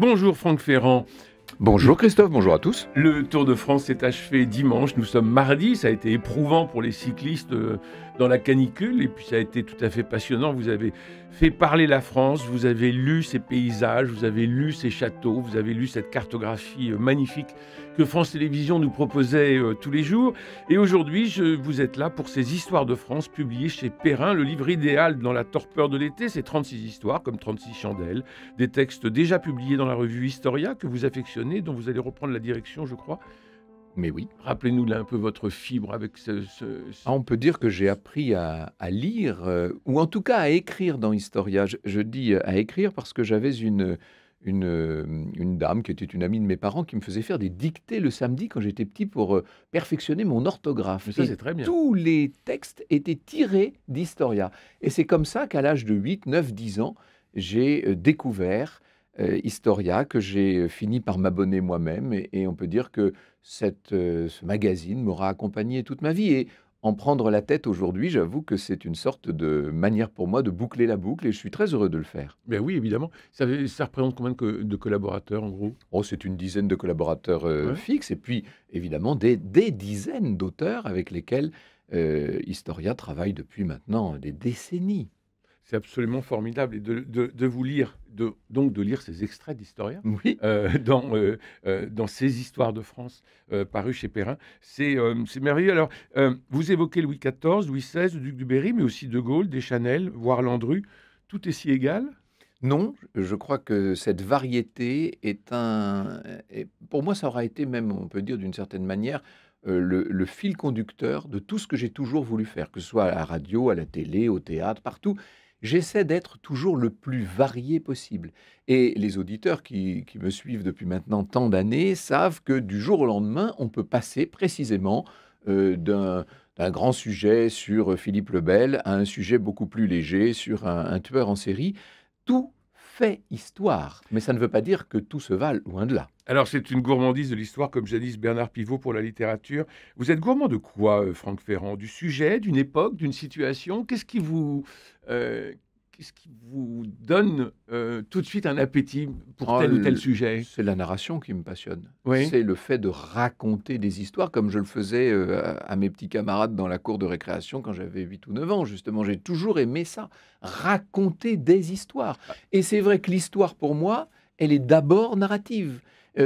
Bonjour Franck Ferrand. Bonjour Christophe, bonjour à tous. Le Tour de France s'est achevé dimanche, nous sommes mardi, ça a été éprouvant pour les cyclistes dans la canicule et puis ça a été tout à fait passionnant. Vous avez fait parler la France, vous avez lu ses paysages, vous avez lu ses châteaux, vous avez lu cette cartographie magnifique que France Télévisions nous proposait tous les jours. Et aujourd'hui, vous êtes là pour ces histoires de France publiées chez Perrin, le livre idéal dans la torpeur de l'été. C'est 36 histoires, comme 36 chandelles, des textes déjà publiés dans la revue Historia que vous affectionnez, dont vous allez reprendre la direction, je crois. Mais oui. Rappelez-nous là un peu votre fibre avec On peut dire que j'ai appris à lire, ou en tout cas à écrire dans Historia. Je dis à écrire parce que j'avais une dame qui était une amie de mes parents qui me faisait faire des dictées le samedi quand j'étais petit pour perfectionner mon orthographe. Mais ça, Et c'est très bien. tous les textes étaient tirés d'Historia. Et c'est comme ça qu'à l'âge de 8, 9, 10 ans, j'ai découvert Historia, que j'ai fini par m'abonner moi-même. Et on peut dire que ce magazine m'aura accompagné toute ma vie. Et en prendre la tête aujourd'hui, j'avoue que c'est une sorte de manière pour moi de boucler la boucle et je suis très heureux de le faire. Ben oui, évidemment. Ça représente combien de collaborateurs en gros? Oh, c'est une dizaine de collaborateurs Ouais. fixes et puis évidemment des dizaines d'auteurs avec lesquels Historia travaille depuis maintenant des décennies. C'est absolument formidable et de vous lire, donc de lire ces extraits d'Historia Oui. dans ces histoires de France parues chez Perrin, c'est merveilleux. Alors, vous évoquez Louis XIV, Louis XVI, le duc du Berry, mais aussi De Gaulle, Deschanel, voire Landru. Tout est si égal? Non, je crois que cette variété pour moi, ça aura été même, on peut dire d'une certaine manière, le fil conducteur de tout ce que j'ai toujours voulu faire, que ce soit à la radio, à la télé, au théâtre, partout. J'essaie d'être toujours le plus varié possible. Et les auditeurs qui me suivent depuis maintenant tant d'années savent que du jour au lendemain, on peut passer précisément d'un grand sujet sur Philippe le Bel à un sujet beaucoup plus léger sur un tueur en série. Tout fait histoire, mais ça ne veut pas dire que tout se vale, loin de là. Alors, c'est une gourmandise de l'histoire, comme jadis Bernard Pivot pour la littérature. Vous êtes gourmand de quoi, Franck Ferrand? Du sujet, d'une époque, d'une situation? Euh, qu'est-ce qui vous donne tout de suite un appétit pour tel ou tel sujet? C'est la narration qui me passionne. Oui. C'est le fait de raconter des histoires comme je le faisais à mes petits camarades dans la cour de récréation quand j'avais 8 ou 9 ans. Justement, j'ai toujours aimé ça, raconter des histoires. Et c'est vrai que l'histoire, pour moi, elle est d'abord narrative.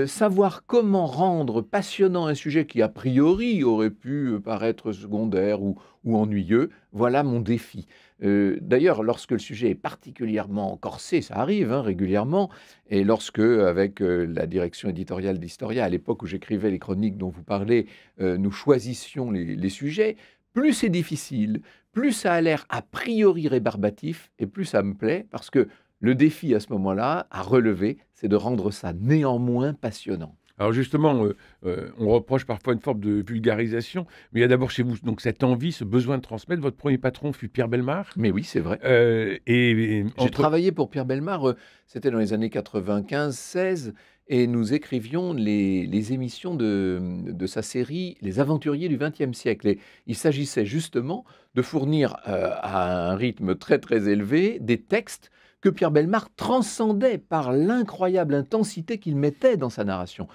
Savoir comment rendre passionnant un sujet qui, a priori, aurait pu paraître secondaire ou ennuyeux, voilà mon défi. D'ailleurs, lorsque le sujet est particulièrement corsé, ça arrive régulièrement, et lorsque, avec la direction éditoriale d'Historia, à l'époque où j'écrivais les chroniques dont vous parlez, nous choisissions les sujets, plus c'est difficile, plus ça a l'air a priori rébarbatif, et plus ça me plaît, parce que le défi à ce moment-là, à relever, c'est de rendre ça néanmoins passionnant. Alors justement, on reproche parfois une forme de vulgarisation, mais il y a d'abord chez vous donc cette envie, ce besoin de transmettre. Votre premier patron fut Pierre Bellemare. Mais oui, c'est vrai. J'ai travaillé pour Pierre Bellemare, c'était dans les années 95-16, et nous écrivions les émissions de sa série Les Aventuriers du XXe siècle. Et il s'agissait justement de fournir à un rythme très très élevé des textes que Pierre Bellemare transcendait par l'incroyable intensité qu'il mettait dans sa narration.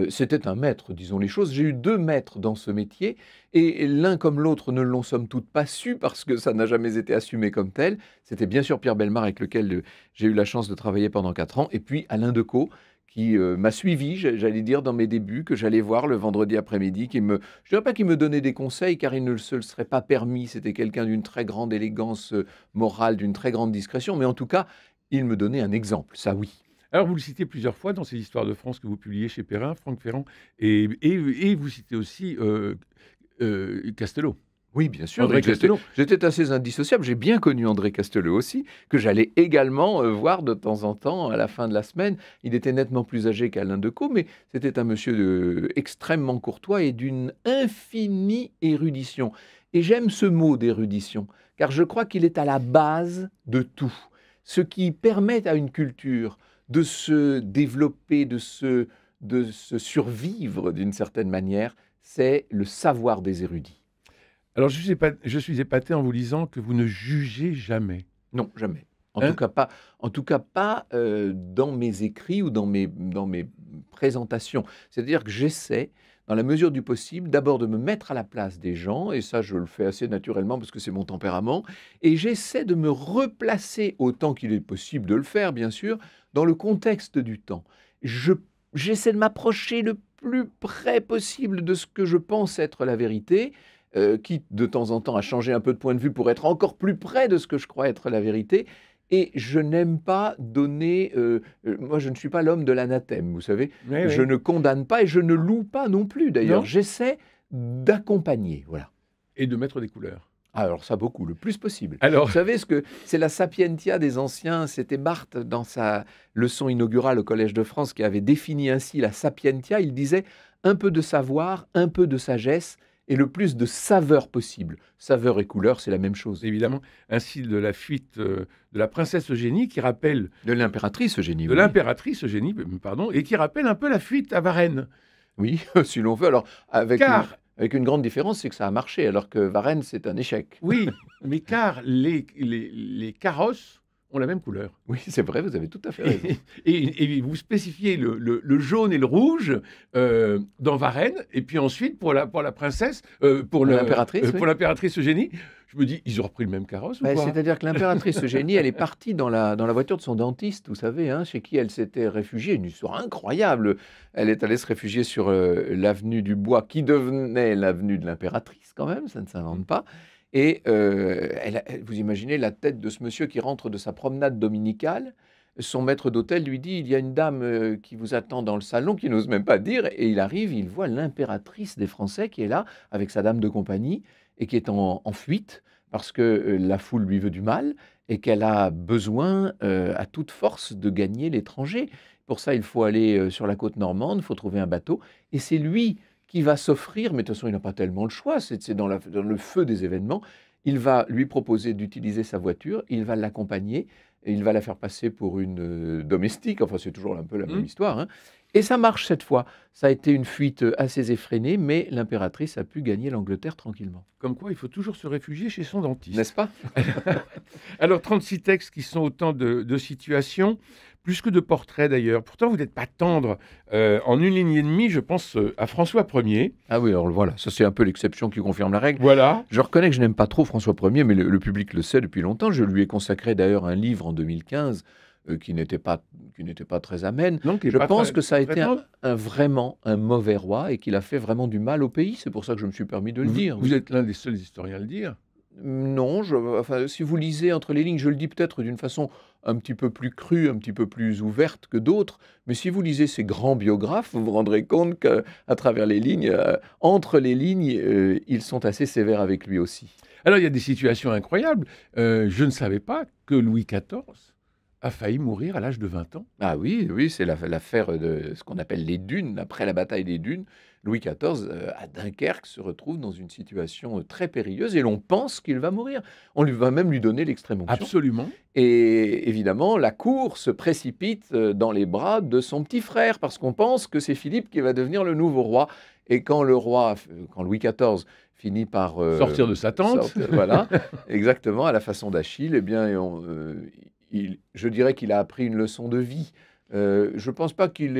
C'était un maître, disons les choses. J'ai eu 2 maîtres dans ce métier, et l'un comme l'autre ne l'ont somme toute pas su, parce que ça n'a jamais été assumé comme tel. C'était bien sûr Pierre Bellemare avec lequel j'ai eu la chance de travailler pendant 4 ans, et puis Alain Decaux, qui m'a suivi, j'allais dire, dans mes débuts, que j'allais voir le vendredi après-midi, je ne dirais pas qu'il me donnait des conseils, car il ne se le serait pas permis. C'était quelqu'un d'une très grande élégance morale, d'une très grande discrétion, mais en tout cas, il me donnait un exemple, ça oui. Alors vous le citez plusieurs fois dans ces histoires de France que vous publiez chez Perrin, Franck Ferrand, et vous citez aussi Castelot. Oui, bien sûr. André Castelot. J'étais assez indissociable. J'ai bien connu André Castelot aussi, que j'allais également voir de temps en temps à la fin de la semaine. Il était nettement plus âgé qu'Alain Decaux, mais c'était un monsieur extrêmement courtois et d'une infinie érudition. Et j'aime ce mot d'érudition, car je crois qu'il est à la base de tout. Ce qui permet à une culture de se développer, de se survivre d'une certaine manière, c'est le savoir des érudits. Alors je suis épaté en vous lisant que vous ne jugez jamais. Non, jamais. En tout cas pas dans mes écrits ou dans mes présentations. C'est-à-dire que j'essaie, dans la mesure du possible, d'abord de me mettre à la place des gens, et ça je le fais assez naturellement parce que c'est mon tempérament, et j'essaie de me replacer autant qu'il est possible de le faire, bien sûr, dans le contexte du temps. J'essaie de m'approcher le plus près possible de ce que je pense être la vérité, quitte de temps en temps à changer un peu de point de vue pour être encore plus près de ce que je crois être la vérité. Et je n'aime pas donner, moi je ne suis pas l'homme de l'anathème, vous savez. Oui, Je oui. ne condamne pas et je ne loue pas non plus d'ailleurs. Non? J'essaie d'accompagner, voilà. Et de mettre des couleurs. Alors ça beaucoup, le plus possible. Alors, Vous savez ce que c'est la sapientia des anciens, c'était Barthes dans sa leçon inaugurale au Collège de France qui avait défini ainsi la sapientia, il disait un peu de savoir, un peu de sagesse et le plus de saveur possible. Saveur et couleur, c'est la même chose. évidemment, ainsi de la fuite de la princesse Eugénie qui rappelle De l'impératrice Eugénie. de Oui. l'impératrice Eugénie, pardon, et qui rappelle un peu la fuite à Varennes. Oui, si l'on veut. Alors, Car, avec une grande différence, c'est que ça a marché, alors que Varennes, c'est un échec. oui, mais car les carrosses ont la même couleur. Oui, c'est vrai, vous avez tout à fait raison. Et vous spécifiez le jaune et le rouge dans Varennes, et puis ensuite pour la princesse, pour l'impératrice, oui. pour l'impératrice Eugénie, je me dis, ils ont repris le même carrosse ou quoi? C'est-à-dire que l'impératrice Eugénie, elle est partie dans la voiture de son dentiste, vous savez, hein, chez qui elle s'était réfugiée. Une histoire incroyable. Elle est allée se réfugier sur l'avenue du Bois, qui devenait l'avenue de l'impératrice quand même, ça ne s'invente pas. Et vous imaginez la tête de ce monsieur qui rentre de sa promenade dominicale. Son maître d'hôtel lui dit, il y a une dame qui vous attend dans le salon, qui n'ose même pas dire. Et il arrive, il voit l'impératrice des Français qui est là, avec sa dame de compagnie, et qui est en fuite, parce que la foule lui veut du mal, et qu'elle a besoin à toute force de gagner l'étranger. Pour ça, il faut aller sur la côte normande, il faut trouver un bateau. Et c'est lui qui va s'offrir, mais de toute façon, il n'a pas tellement le choix, c'est dans le feu des événements. Il va lui proposer d'utiliser sa voiture, il va l'accompagner, et il va la faire passer pour une domestique. Enfin, c'est toujours un peu la même histoire, hein. Et ça marche cette fois. Ça a été une fuite assez effrénée, mais l'impératrice a pu gagner l'Angleterre tranquillement. Comme quoi, il faut toujours se réfugier chez son dentiste. N'est-ce pas? Alors, 36 textes qui sont autant de situations, plus que de portraits d'ailleurs. Pourtant, vous n'êtes pas tendre. En une ligne et demie, je pense à François Ier. Ah oui, alors voilà, ça c'est un peu l'exception qui confirme la règle. Voilà. Je reconnais que je n'aime pas trop François Ier, mais le public le sait depuis longtemps. Je lui ai consacré d'ailleurs un livre en 2015 qui n'était pas très amène. Non, Je pense que ça a été vraiment un mauvais roi et qu'il a fait vraiment du mal au pays. C'est pour ça que je me suis permis de le dire. Vous êtes l'un des seuls historiens à le dire. Non, enfin, si vous lisez entre les lignes, je le dis peut-être d'une façon un petit peu plus crue, un petit peu plus ouverte que d'autres, mais si vous lisez ces grands biographes, vous vous rendrez compte qu'à travers les lignes, entre les lignes, ils sont assez sévères avec lui aussi. Alors, il y a des situations incroyables. Je ne savais pas que Louis XIV a failli mourir à l'âge de 20 ans. Ah oui, oui, c'est l'affaire de ce qu'on appelle les Dunes. Après la bataille des Dunes, Louis XIV, à Dunkerque, se retrouve dans une situation très périlleuse et l'on pense qu'il va mourir. On va même lui donner l'extrême onction. Absolument. Et évidemment, la cour se précipite dans les bras de son petit frère parce qu'on pense que c'est Philippe qui va devenir le nouveau roi. Et quand Louis XIV finit par sortir de sa tente, voilà, exactement, à la façon d'Achille, eh bien, je dirais qu'il a appris une leçon de vie. Je ne pense pas qu'il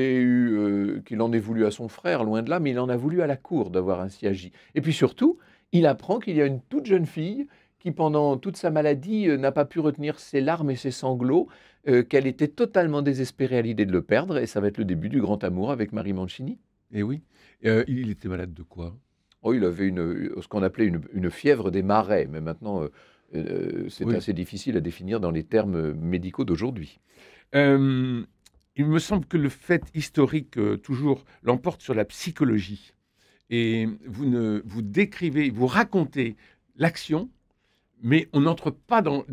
en ait voulu à son frère, loin de là, mais il en a voulu à la cour d'avoir ainsi agi. Et puis surtout, il apprend qu'il y a une toute jeune fille qui, pendant toute sa maladie, n'a pas pu retenir ses larmes et ses sanglots, qu'elle était totalement désespérée à l'idée de le perdre, et ça va être le début du grand amour avec Marie Mancini. Et oui. Il était malade de quoi? Oh, il avait ce qu'on appelait une fièvre des marais, mais maintenant, c'est assez difficile à définir dans les termes médicaux d'aujourd'hui. Il me semble que le fait historique, toujours, l'emporte sur la psychologie. Et vous décrivez, vous racontez l'action, mais on n'entre pas dans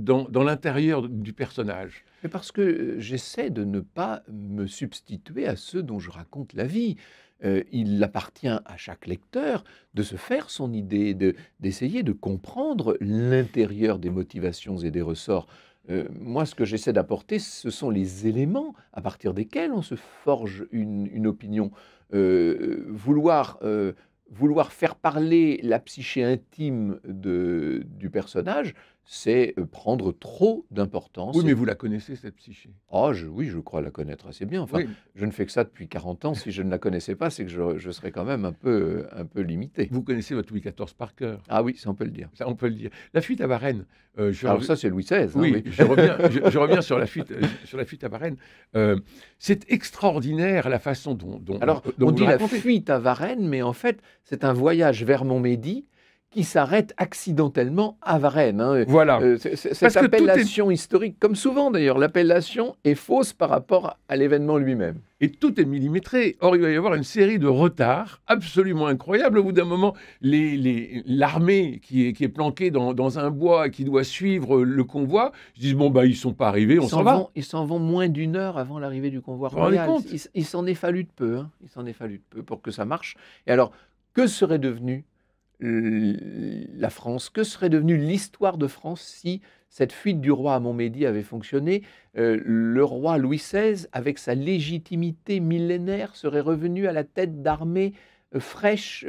l'intérieur du personnage. Mais parce que j'essaie de ne pas me substituer à ceux dont je raconte la vie. Il appartient à chaque lecteur de se faire son idée, d'essayer de comprendre l'intérieur des motivations et des ressorts. Moi, ce que j'essaie d'apporter, ce sont les éléments à partir desquels on se forge une opinion. Vouloir faire parler la psyché intime du personnage, c'est prendre trop d'importance. Oui, mais vous la connaissez, cette psyché. Oh, oui, je crois la connaître assez bien. Enfin, oui. je ne fais que ça depuis 40 ans. Si je ne la connaissais pas, c'est que je serais quand même un peu limité. Vous connaissez votre Louis XIV par cœur. Ah oui, ça on peut le dire. Ça, on peut le dire. La fuite à Varennes. Alors ça, c'est Louis XVI. Oui, hein, oui. je reviens sur la fuite à Varennes. C'est extraordinaire la façon dont Alors, dont on vous dit le la racontez. fuite à Varennes, mais en fait, c'est un voyage vers Montmédy qui s'arrête accidentellement à Varennes. hein. Voilà. Cette Parce que tout est- appellation historique, comme souvent d'ailleurs, l'appellation est fausse par rapport à l'événement lui-même. Et tout est millimétré. Or, il va y avoir une série de retards absolument incroyables. Au bout d'un moment, l'armée qui est planquée dans un bois et qui doit suivre le convoi, ils disent, bon, bah, ils ne sont pas arrivés, on s'en va. Ils s'en vont moins d'une heure avant l'arrivée du convoi Vous vous rendez royal. compte ? Il s'en est fallu de peu. Il s'en est fallu de peu pour que ça marche. Et alors, que serait devenue la France? Que serait devenue l'histoire de France si cette fuite du roi à Montmédy avait fonctionné? Le roi Louis XVI, avec sa légitimité millénaire, serait revenu à la tête d'armée fraîche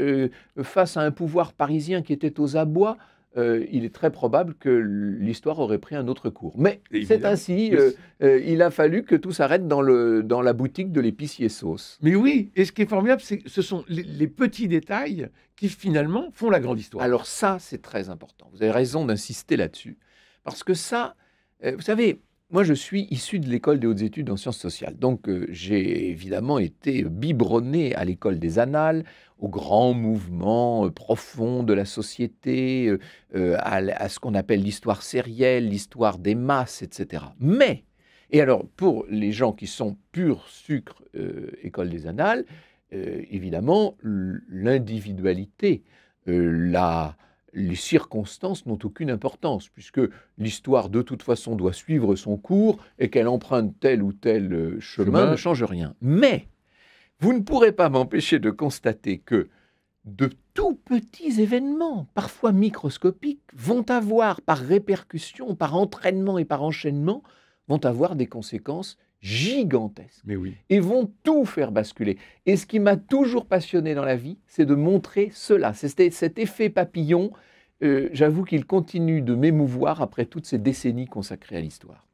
face à un pouvoir parisien qui était aux abois. Il est très probable que l'histoire aurait pris un autre cours. Mais c'est Évidemment. ainsi, il a fallu que tout s'arrête dans la boutique de l'épicier sauce. Mais oui, et ce qui est formidable, c'est que ce sont les petits détails qui finalement font la grande histoire. Alors ça, c'est très important. Vous avez raison d'insister là-dessus. Parce que ça, vous savez, moi je suis issu de l'école des hautes études en sciences sociales. Donc j'ai évidemment été biberonné à l'école des annales, aux grands mouvements profonds de la société, à ce qu'on appelle l'histoire sérielle, l'histoire des masses, etc. Mais, et alors pour les gens qui sont pur sucre école des annales, évidemment, l'individualité, les circonstances n'ont aucune importance, puisque l'histoire, de toute façon, doit suivre son cours et qu'elle emprunte tel ou tel chemin ne change rien. Mais vous ne pourrez pas m'empêcher de constater que de tout petits événements, parfois microscopiques, vont avoir, par répercussion, par entraînement et par enchaînement, vont avoir des conséquences gigantesques. Mais oui. Et vont tout faire basculer. Et ce qui m'a toujours passionné dans la vie, c'est de montrer cela. C'est cet effet papillon. J'avoue qu'il continue de m'émouvoir après toutes ces décennies consacrées à l'histoire.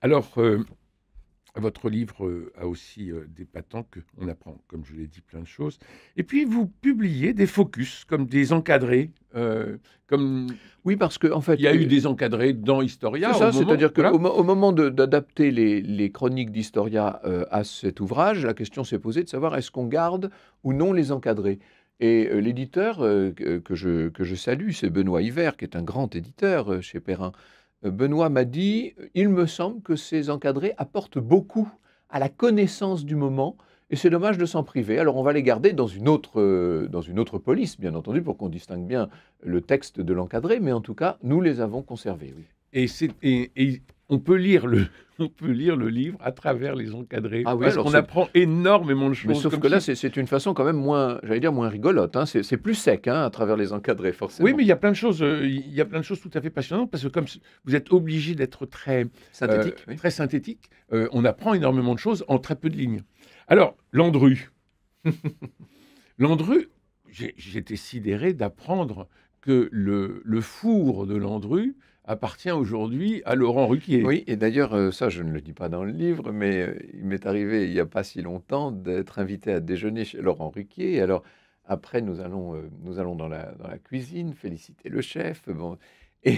Alors, votre livre a aussi des patents qu'on apprend, comme je l'ai dit, plein de choses. Et puis, vous publiez des focus, comme des encadrés. Oui, parce qu'en fait... Il y a eu des encadrés dans Historia. C'est ça, c'est-à-dire qu'au voilà. moment d'adapter les chroniques d'Historia à cet ouvrage, la question s'est posée de savoir est-ce qu'on garde ou non les encadrés. Et l'éditeur que je salue, c'est Benoît Hiver, qui est un grand éditeur chez Perrin. Benoît m'a dit « Il me semble que ces encadrés apportent beaucoup à la connaissance du moment et c'est dommage de s'en priver. Alors on va les garder dans une autre police, bien entendu, pour qu'on distingue bien le texte de l'encadré, mais en tout cas, nous les avons conservés. Oui. Et on peut lire le livre à travers les encadrés, Ah oui, parce qu'on apprend énormément de choses. Mais sauf que là, c'est une façon quand même moins, j'allais dire, moins rigolote. Hein. C'est plus sec à travers les encadrés, forcément. Oui, mais il y a plein de choses, tout à fait passionnantes, parce que comme vous êtes obligé d'être très synthétique, oui. Très synthétique, on apprend énormément de choses en très peu de lignes. Alors, Landru. Landru, j'étais sidéré d'apprendre que le four de Landru appartient aujourd'hui à Laurent Ruquier. Oui, et d'ailleurs, ça, je ne le dis pas dans le livre, mais il m'est arrivé, il n'y a pas si longtemps, d'être invité à déjeuner chez Laurent Ruquier. Et alors, après, nous allons dans la cuisine, féliciter le chef. Bon, et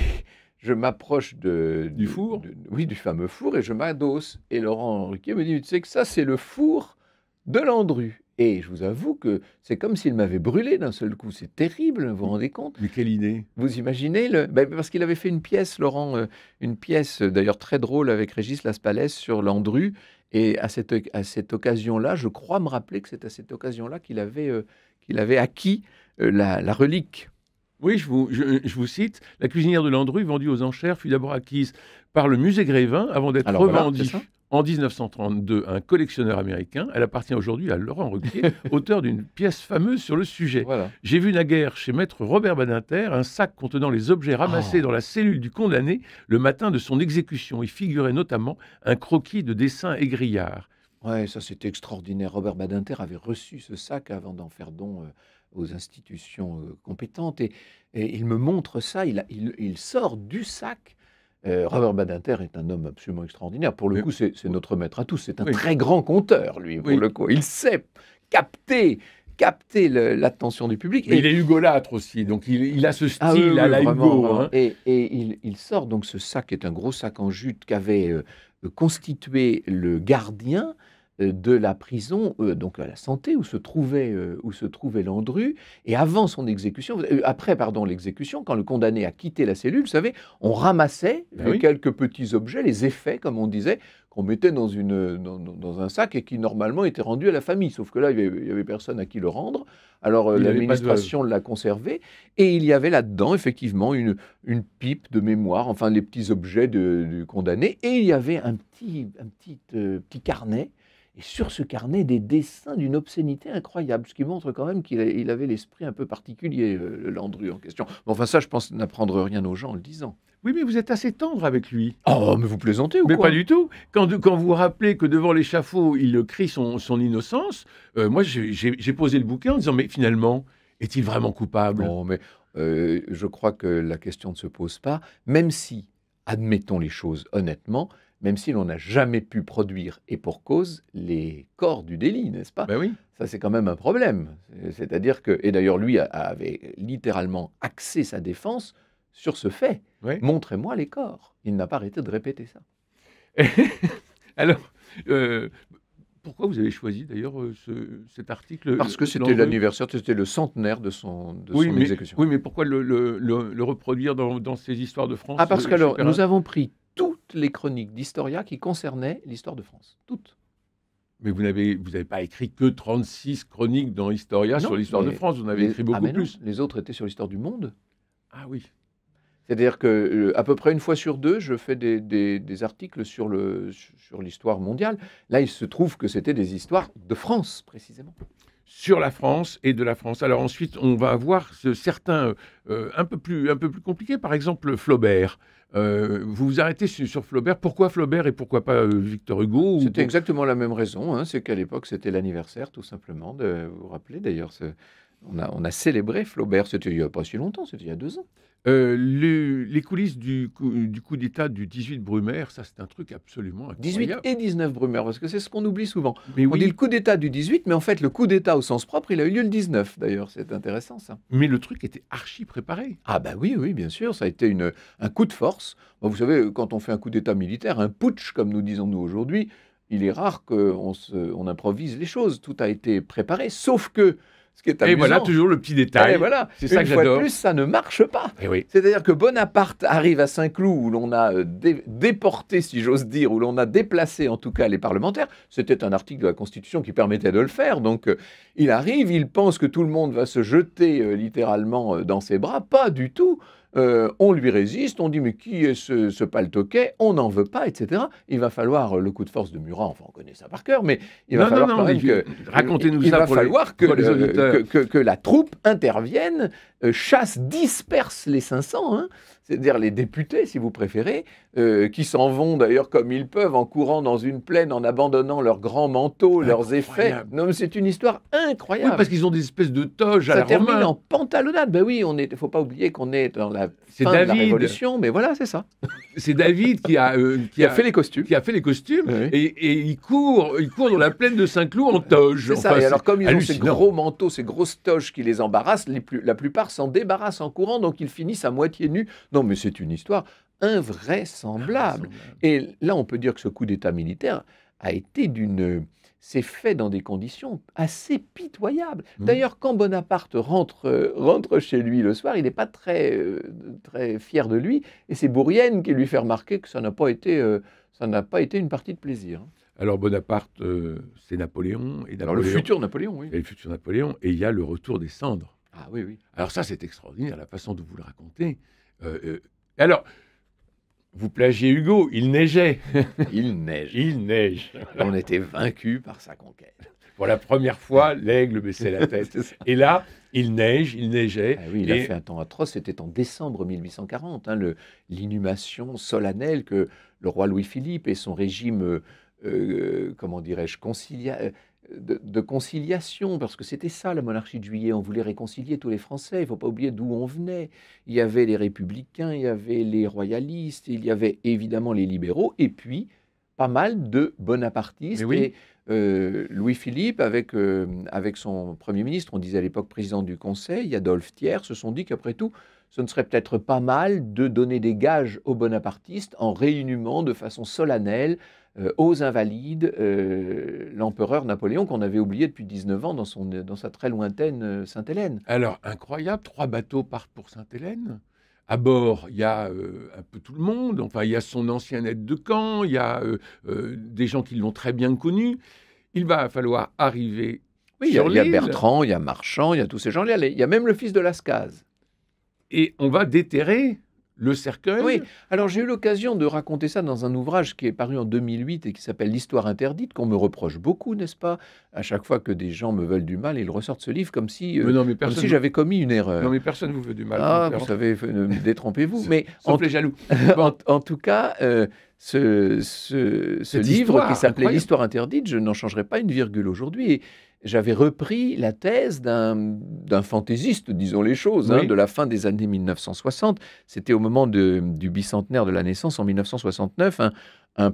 je m'approche du four. Oui, du fameux four, et je m'adosse. Et Laurent Ruquier me dit, tu sais que ça, c'est le four de Landru. Et je vous avoue que c'est comme s'il m'avait brûlé d'un seul coup. C'est terrible, vous vous rendez compte? Mais quelle idée! Vous imaginez parce qu'il avait fait une pièce, Laurent, une pièce d'ailleurs très drôle avec Régis Laspalès sur Landru. Et à cette occasion-là, je crois me rappeler que c'est à cette occasion-là qu'il avait acquis la relique. Oui, je vous cite. La cuisinière de Landru, vendue aux enchères, fut d'abord acquise par le musée Grévin avant d'être revendue en 1932 à un collectionneur américain. Elle appartient aujourd'hui à Laurent Ruquier, auteur d'une pièce fameuse sur le sujet. Voilà. J'ai vu naguère chez maître Robert Badinter un sac contenant les objets ramassés dans la cellule du condamné le matin de son exécution. Y figurait notamment un croquis de dessin égrillard. Ouais, ça c'était extraordinaire. Robert Badinter avait reçu ce sac avant d'en faire don aux institutions compétentes. Et il me montre ça, il sort du sac. Robert Badinter est un homme absolument extraordinaire. Pour le Mais coup, c'est notre maître à tous. C'est un oui, très grand conteur, lui, pour oui. le coup. Il sait capter, l'attention du public. Mais il est hugolâtre aussi, donc il a ce Ah oui, style à oui, la vraiment, Hugo. vraiment. Hein. Et il sort donc ce sac, qui est un gros sac en jute qu'avait constitué le gardien de la prison, donc à la Santé, où se trouvait Landru. Et avant son exécution, après, pardon, l'exécution, quand le condamné a quitté la cellule, vous savez, on ramassait Ben oui. quelques petits objets, les effets, comme on disait, qu'on mettait dans un sac et qui normalement étaient rendus à la famille. Sauf que là, il y avait personne à qui le rendre. Alors Il avait pas de- l'administration l'a conservé et il y avait là-dedans effectivement une pipe de mémoire, enfin les petits objets du condamné. Et il y avait un petit carnet. Et sur ce carnet, des dessins d'une obscénité incroyable, ce qui montre quand même qu'il avait l'esprit un peu particulier, le Landru en question. Mais enfin ça, je pense n'apprendre rien aux gens en le disant. Oui, mais vous êtes assez tendre avec lui. Oh, mais vous plaisantez ou Mais quoi? pas du tout. Quand vous vous rappelez que devant l'échafaud, il crie son innocence, moi j'ai posé le bouquin en disant, mais finalement, est-il vraiment coupable? Non, mais je crois que la question ne se pose pas, même si, admettons les choses honnêtement, même si l'on n'a jamais pu produire, et pour cause, les corps du délit, n'est-ce pas? Ben oui. Ça, c'est quand même un problème. C'est-à-dire que, et d'ailleurs, lui avait littéralement axé sa défense sur ce fait. Ouais. Montrez-moi les corps. Il n'a pas arrêté de répéter ça. Alors, pourquoi vous avez choisi d'ailleurs cet article? Parce que c'était Landru l'anniversaire, c'était le centenaire de son Oui, mais, exécution. oui, mais pourquoi le reproduire dans ces histoires de France? Ah, parce que alors, super- nous avons pris toutes les chroniques d'Historia qui concernaient l'histoire de France. Toutes. Mais vous n'avez pas écrit que 36 chroniques dans Historia sur Non, l'histoire de mais France, vous en avez écrit beaucoup mais non, plus. les autres étaient sur l'histoire du monde. Ah oui. C'est-à-dire que à peu près une fois sur deux, je fais des articles sur l'histoire mondiale. Là, il se trouve que c'était des histoires de France, précisément. Sur la France et de la France. Alors ensuite, on va avoir certains un peu plus compliqués. Par exemple, Flaubert. Vous vous arrêtez sur Flaubert. Pourquoi Flaubert et pourquoi pas Victor Hugo? C'était exactement la même raison. Hein, c'est qu'à l'époque, c'était l'anniversaire, tout simplement. Vous vous rappelez d'ailleurs, on a célébré Flaubert. C'était il n'y a pas si longtemps, c'était il y a 2 ans. Les coulisses du coup d'État du 18 Brumaire, ça c'est un truc absolument 18 incroyable. et 19 Brumaire, parce que c'est ce qu'on oublie souvent. Mais On oui, dit le coup d'État du 18, mais en fait, le coup d'État au sens propre, il a eu lieu le 19, d'ailleurs. C'est intéressant, ça. mais le truc était archi préparé. Ah bah oui, oui, bien sûr, ça a été un coup de force. Bon, vous savez, quand on fait un coup d'État militaire, un putsch, comme nous disons nous aujourd'hui, il est rare qu'on improvise les choses. Tout a été préparé, sauf que, ce qui est Et amusant... voilà toujours le petit détail. Et voilà, C'est ça une que fois de j'adore. plus, ça ne marche pas. Et oui. C'est-à-dire que Bonaparte arrive à Saint-Cloud, où l'on a déporté, si j'ose dire, où l'on a déplacé en tout cas les parlementaires. C'était un article de la Constitution qui permettait de le faire. Donc il arrive, il pense que tout le monde va se jeter littéralement dans ses bras. Pas du tout. On lui résiste, on dit mais qui est ce paltoquet? On n'en veut pas, etc. Il va falloir le coup de force de Murat, enfin on connaît ça par cœur, mais il va falloir quand même que... Racontez-nous il ça va pour falloir pour les auditeurs. que la troupe intervienne, chasse, disperse les 500, hein, c'est-à-dire les députés, si vous préférez, qui s'en vont d'ailleurs comme ils peuvent, en courant dans une plaine, en abandonnant leurs grands manteaux, leurs effets. Incroyable. Non, mais c'est une histoire Oui, incroyable. parce qu'ils ont des espèces de toges à Ça la termine romain. en pantalonnade. Ben oui, il faut pas oublier qu'on est dans la C'est fin de la David. Révolution, mais voilà, c'est ça. C'est David qui a fait les costumes. qui a fait les costumes Oui. et il court dans la plaine de Saint-Cloud en toge. C'est ça. Enfin, Et alors, comme ils ont ces hallucinant. gros manteaux, ces grosses toges qui les embarrassent, la plupart s'en débarrassent en courant, donc ils finissent à moitié nus. Non, mais c'est une histoire invraisemblable. Et là, on peut dire que ce coup d'État militaire a été s'est fait dans des conditions assez pitoyables. D'ailleurs, quand Bonaparte rentre chez lui le soir, il n'est pas très fier de lui, et c'est Bourrienne qui lui fait remarquer que ça n'a pas été une partie de plaisir. Alors Bonaparte, c'est Napoléon. Et Alors le futur Napoléon, oui. Et le futur Napoléon, et il y a le retour des cendres. Ah oui, oui. Alors ça, c'est extraordinaire, la façon dont vous le racontez. Alors, vous plagiez Hugo, il neigeait. Il neige. Il neige. On était vaincus par sa conquête. Pour la première fois, l'aigle baissait la tête. C'est ça. Et là, il neigeait. Ah oui, il a fait un temps atroce. C'était en décembre 1840, hein, l'inhumation solennelle que le roi Louis-Philippe et son régime comment dirais-je, de conciliation, parce que c'était ça la monarchie de Juillet, on voulait réconcilier tous les Français, il ne faut pas oublier d'où on venait. Il y avait les républicains, il y avait les royalistes, il y avait évidemment les libéraux, et puis pas mal de bonapartistes. Oui. Et Louis-Philippe, avec son Premier ministre, on disait à l'époque président du Conseil, Adolphe Thiers, se sont dit qu'après tout, ce ne serait peut-être pas mal de donner des gages aux bonapartistes en réinhumant de façon solennelle aux Invalides l'empereur Napoléon, qu'on avait oublié depuis 19 ans dans sa très lointaine Sainte-Hélène. Alors, incroyable, 3 bateaux partent pour Sainte-Hélène. À bord, il y a un peu tout le monde. Enfin, il y a son ancien aide de camp, il y a des gens qui l'ont très bien connu. Il va falloir arriver sur l'île. Il y a Bertrand, il y a Marchand, il y a tous ces gens-là. Il y a même le fils de Lascaz. Et on va déterrer le cercueil. Oui, alors j'ai eu l'occasion de raconter ça dans un ouvrage qui est paru en 2008 et qui s'appelle L'Histoire interdite, qu'on me reproche beaucoup, n'est-ce pas? À chaque fois que des gens me veulent du mal, ils ressortent ce livre comme si j'avais commis une erreur. Non, mais personne ne vous veut du mal. Ah, vous savez, détrompez-vous. Mais sauf les jaloux. En tout cas, ce livre qui s'appelait L'Histoire interdite, je n'en changerai pas une virgule aujourd'hui. Et j'avais repris la thèse d'un fantaisiste, disons les choses, de la fin des années 1960. C'était au moment du bicentenaire de la naissance, en 1969, un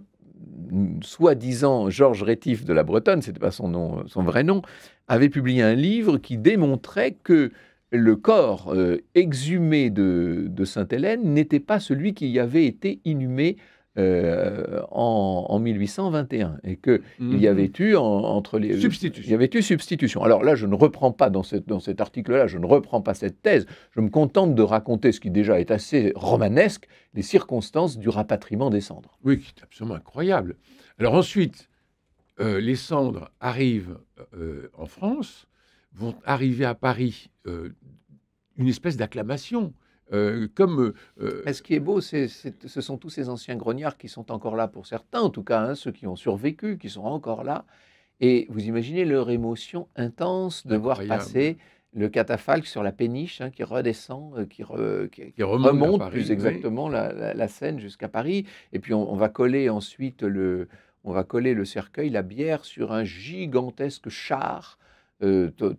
soi-disant Georges Rétif de la Bretonne, c'était pas son vrai nom, avait publié un livre qui démontrait que le corps exhumé de Sainte-Hélène n'était pas celui qui y avait été inhumé en 1821, et qu'il y avait eu entre les substitution. Il y avait eu substitution. Alors là, je ne reprends pas dans cet article-là, je ne reprends pas cette thèse. Je me contente de raconter ce qui déjà est assez romanesque, les circonstances du rapatriement des cendres. Oui, qui est absolument incroyable. Alors ensuite, les cendres arrivent en France, vont arriver à Paris, une espèce d'acclamation. Mais ce qui est beau, ce sont tous ces anciens grognards qui sont encore là pour certains, en tout cas, ceux qui ont survécu, qui sont encore là. Et vous imaginez leur émotion intense de voir passer le catafalque sur la péniche, qui redescend, qui remonte plus exactement la Seine jusqu'à Paris. Et puis on va coller ensuite le cercueil, la bière, sur un gigantesque char.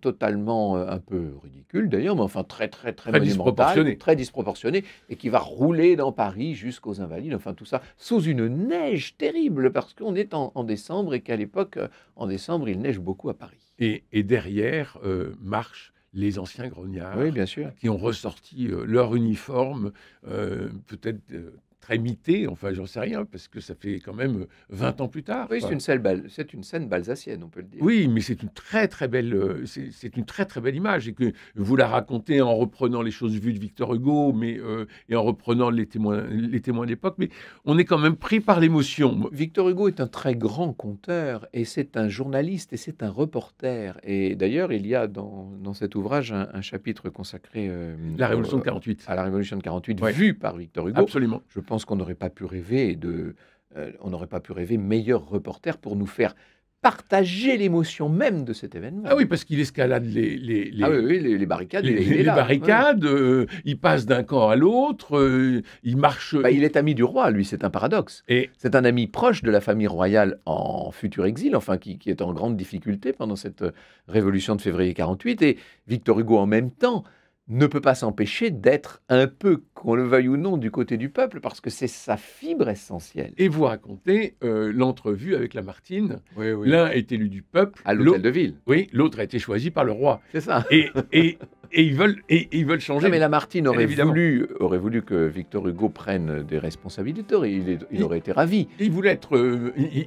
Totalement un peu ridicule d'ailleurs, mais enfin très monumental, très disproportionné, et qui va rouler dans Paris jusqu'aux Invalides, enfin tout ça sous une neige terrible, parce qu'on est en décembre, et qu'à l'époque, en décembre, il neige beaucoup à Paris. Et derrière marchent les anciens grognards, oui, bien sûr, qui ont ressorti leur uniforme, peut-être très imité, enfin j'en sais rien, parce que ça fait quand même 20 ans plus tard. Oui, c'est une scène balsacienne, on peut le dire. Oui, mais c'est une très belle, c'est une très belle image, et que vous la racontez en reprenant les choses vues de Victor Hugo, et en reprenant les témoins d'époque, mais on est quand même pris par l'émotion. Victor Hugo est un très grand conteur, et c'est un journaliste, et c'est un reporter. Et d'ailleurs, il y a dans cet ouvrage un chapitre consacré la Révolution de 48. À la Révolution de 48, vue par Victor Hugo. Absolument. Je pense qu'on n'aurait pas pu rêver meilleur reporter pour nous faire partager l'émotion même de cet événement. Ah oui, parce qu'il escalade les barricades. Il passe d'un camp à l'autre, il marche... il est ami du roi, lui, c'est un paradoxe. Et c'est un ami proche de la famille royale en futur exil, enfin qui est en grande difficulté pendant cette révolution de février 48, et Victor Hugo en même temps ne peut pas s'empêcher d'être un peu, qu'on le veuille ou non, du côté du peuple, parce que c'est sa fibre essentielle. Et vous racontez l'entrevue avec Lamartine. Oui. L'un est élu du peuple. À l'hôtel de ville. Oui, l'autre a été choisi par le roi. C'est ça. Et ils veulent changer. Non, mais Lamartine aurait voulu que Victor Hugo prenne des responsabilités. Il aurait été ravi. Il voulait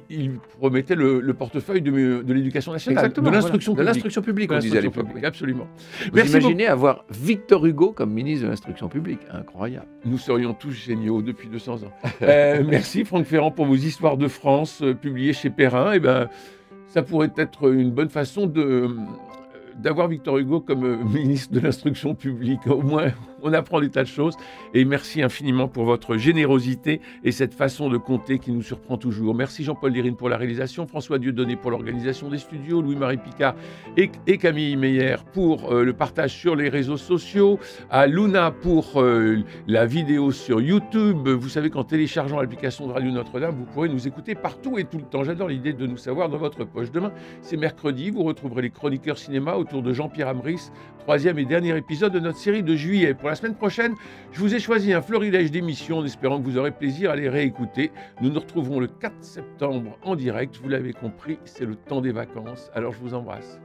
il promettait le portefeuille de l'éducation nationale. Exactement. De l'instruction publique. De l'instruction publique, on disait à l'époque. Absolument. Vous imaginez avoir Victor Hugo comme ministre de l'instruction publique. Incroyable. Nous serions tous géniaux depuis 200 ans. Merci Franck Ferrand pour vos histoires de France publiées chez Perrin. Ça pourrait être une bonne façon d'avoir Victor Hugo comme ministre de l'instruction publique. Au moins, On apprend des tas de choses. Et merci infiniment pour votre générosité et cette façon de compter qui nous surprend toujours. Merci Jean-Paul Lérine pour la réalisation, François Dieudonné pour l'organisation des studios, Louis-Marie Picard et Camille Meyer pour le partage sur les réseaux sociaux, à Luna pour la vidéo sur YouTube. Vous savez qu'en téléchargeant l'application de Radio Notre-Dame, vous pourrez nous écouter partout et tout le temps. J'adore l'idée de nous savoir dans votre poche. Demain, c'est mercredi, vous retrouverez les chroniqueurs cinéma autour de Jean-Pierre Amris, troisième et dernier épisode de notre série de juillet. Pour la semaine prochaine, je vous ai choisi un florilège d'émissions en espérant que vous aurez plaisir à les réécouter. Nous nous retrouverons le 4 septembre en direct. Vous l'avez compris, c'est le temps des vacances. Alors je vous embrasse.